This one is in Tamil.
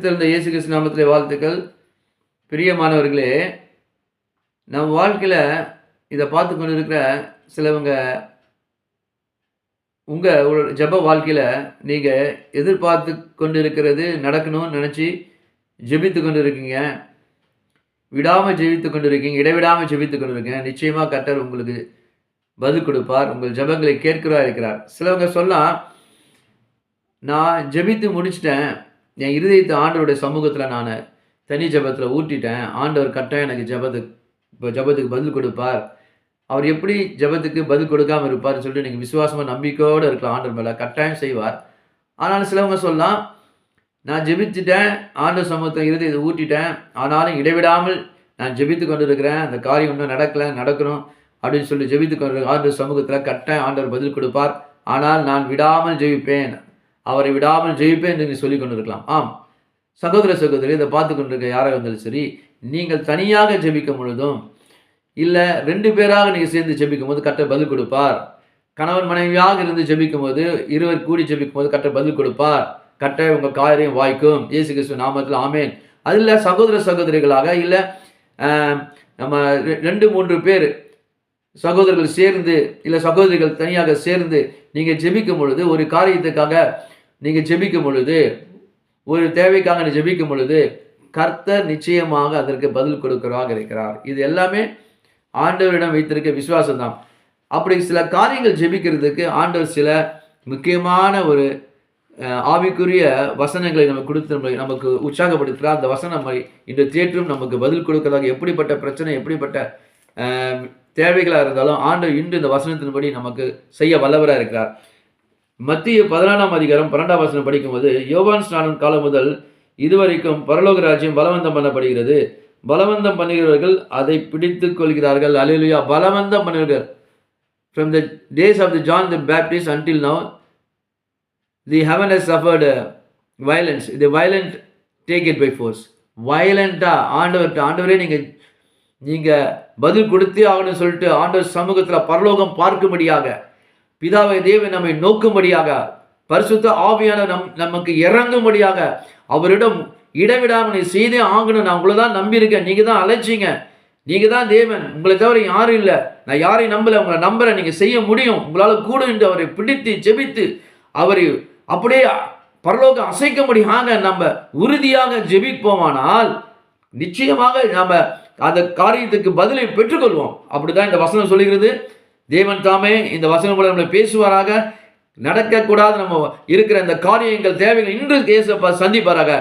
உயிர்த்தெழுந்த இயேசு கிறிஸ்து நாமத்திலே வாழ்த்துக்கள். பிரியமானவர்களே, நம் வாழ்க்கையில் இதை பார்த்து கொண்டு இருக்கிற சிலவங்க உங்கள் ஜெப வாழ்க்கையில் நீங்கள் எதிர்பார்த்து கொண்டு இருக்கிறது நடக்கணும்னு நினச்சி ஜெபித்து கொண்டு இருக்கீங்க. விடாமல் ஜெபித்து கொண்டு இருக்கீங்க, இடைவிடாமல் ஜெபித்து கொண்டு இருக்கீங்க. நிச்சயமாக கர்த்தர் உங்களுக்கு பதில் கொடுப்பார். உங்கள் ஜெபங்களை கேட்கிறவராக இருக்கிறார். சிலவங்க சொல்லலாம், நான் ஜெபித்து முடிச்சிட்டேன், என் இருதயத்தை ஆண்டவருடைய சமூகத்தில் நான் தனி ஜெபத்தில் ஊட்டிட்டேன், ஆண்டவர் கட்டாயம் எனக்கு ஜெபத்துக்கு பதில் கொடுப்பார். அவர் எப்படி ஜெபத்துக்கு பதில் கொடுக்காமல் இருப்பார்னு சொல்லிட்டு நீங்கள் விசுவாசமாக நம்பிக்கையோடு இருக்கலாம். ஆண்டவர் மேலே கட்டாயம் செய்வார். ஆனாலும் சிலவங்க சொல்லலாம், நான் ஜெபிச்சுட்டேன், ஆண்டவர் சமூகத்தில் இருதயத்தை ஊட்டிட்டேன், ஆனாலும் இடைவிடாமல் நான் ஜெபித்து கொண்டு இருக்கிறேன், அந்த காரியம் இன்னும் நடக்கணும் அப்படின்னு சொல்லி ஜெபித்து கொண்டு ஆண்டவர் சமூகத்தில் கட்டாயம் ஆண்டவர் பதில் கொடுப்பார். ஆனால் நான் விடாமல் ஜெபிப்பேன், அவரை விடாமல் ஜெயிப்பேன் என்று சொல்லிக் கொண்டிருக்கலாம். ஆம் சகோதர சகோதரி, இதை பார்த்து கொண்டிருக்க யாராக இருந்தாலும் சரி, நீங்கள் தனியாக ஜெபிக்கும் பொழுதும் இல்லை 2 பேராக நீங்கள் சேர்ந்து ஜெபிக்கும் போது கர்த்தர் பதில் கொடுப்பார். கணவன் மனைவியாக இருந்து ஜெபிக்கும் போது, இருவர் கூடி ஜெபிக்கும் போது கர்த்தர் பதில் கொடுப்பார். கர்த்தர் உங்கள் காரியம் வாய்க்கும். இயேசு கிறிஸ்து நாமத்தில் ஆமேன். அதில் சகோதர சகோதரிகளாக இல்லை நம்ம 2-3 பேர் சகோதரர்கள் சேர்ந்து இல்லை சகோதரிகள் தனியாக சேர்ந்து நீங்கள் ஜெபிக்கும் பொழுது, ஒரு காரியத்துக்காக நீங்கள் ஜெபிக்கும் பொழுது, ஒரு தேவைக்காக நீங்கள் ஜெபிக்கும் பொழுது கர்த்தர் நிச்சயமாக அதற்கு பதில் கொடுக்கிறவராக இருக்கிறார். இது எல்லாமே ஆண்டவரிடம் வைத்திருக்க விசுவாசம் தான். அப்படி சில காரியங்கள் ஜெபிக்கிறதுக்கு ஆண்டவர் சில முக்கியமான ஒரு ஆவிக்குரிய வசனங்களை நமக்கு கொடுத்து நமக்கு உற்சாகப்படுத்துகிறார். அந்த வசனம் இன்று தேற்றும் நமக்கு பதில் கொடுக்கிறதாக, எப்படிப்பட்ட பிரச்சனை எப்படிப்பட்ட தேவைகளாக இருந்தாலும் ஆண்டவர் இன்று இந்த வசனத்தின்படி நமக்கு செய்ய வல்லவராக இருக்கிறார். மத்திய 14ஆம் அதிகாரம் 12ஆம் வசனம் படிக்கும்போது, யோவான் ஸ்நானம் காலம் முதல் இதுவரைக்கும் பரலோக ராஜ்யம் பலவந்தம் பண்ணப்படுகிறது, பலவந்தம் பண்ணுகிறவர்கள் அதை பிடித்துக் கொள்கிறார்கள். அல்லேலூயா. பலவந்தம் பண்ணுகிறார்கள். From the days of the John the Baptist until now, the heaven has suffered violence. The violent take it by force. Violent-ஆ ஆண்டவரே நீங்கள் பதில் கொடுத்தே ஆகணும்னு சொல்லிட்டு ஆண்டவர் சமூகத்தில் பரலோகம் பார்க்கும்படியாக, பிதாவை தேவன் நம்மை நோக்கும்படியாக, பரிசுத்த ஆவியான நமக்கு இறங்கும்படியாக அவரிடம் இடவிடாமல் நீ செய்தே ஆகணும். நான் உங்களை தான் நம்பியிருக்கேன், நீங்கள் தான் அழைச்சிங்க, நீங்கள் தான் தேவன், உங்களை தவிர யாரும் இல்லை, நான் யாரையும் நம்பலை, உங்களை நம்புகிறேன், நீங்கள் செய்ய முடியும், உங்களால் கூட என்று அவரை பிடித்து ஜெபித்து அவரை அப்படியே பரலோகம் அசைக்கும்படியாக நம்ம உறுதியாக ஜெபிப்போமானால் நிச்சயமாக நம்ம அந்த காரியத்துக்கு பதிலை பெற்றுக்கொள்வோம். அப்படிதான் இந்த வசனம் சொல்லுகிறது. தேவன் தாமே இந்த வசனம் கூட நம்மளை பேசுவாராக. நடக்கக்கூடாது நம்ம இருக்கிற இந்த காரியங்கள் தேவைகள் இன்று இயேசு சந்திப்பாராக.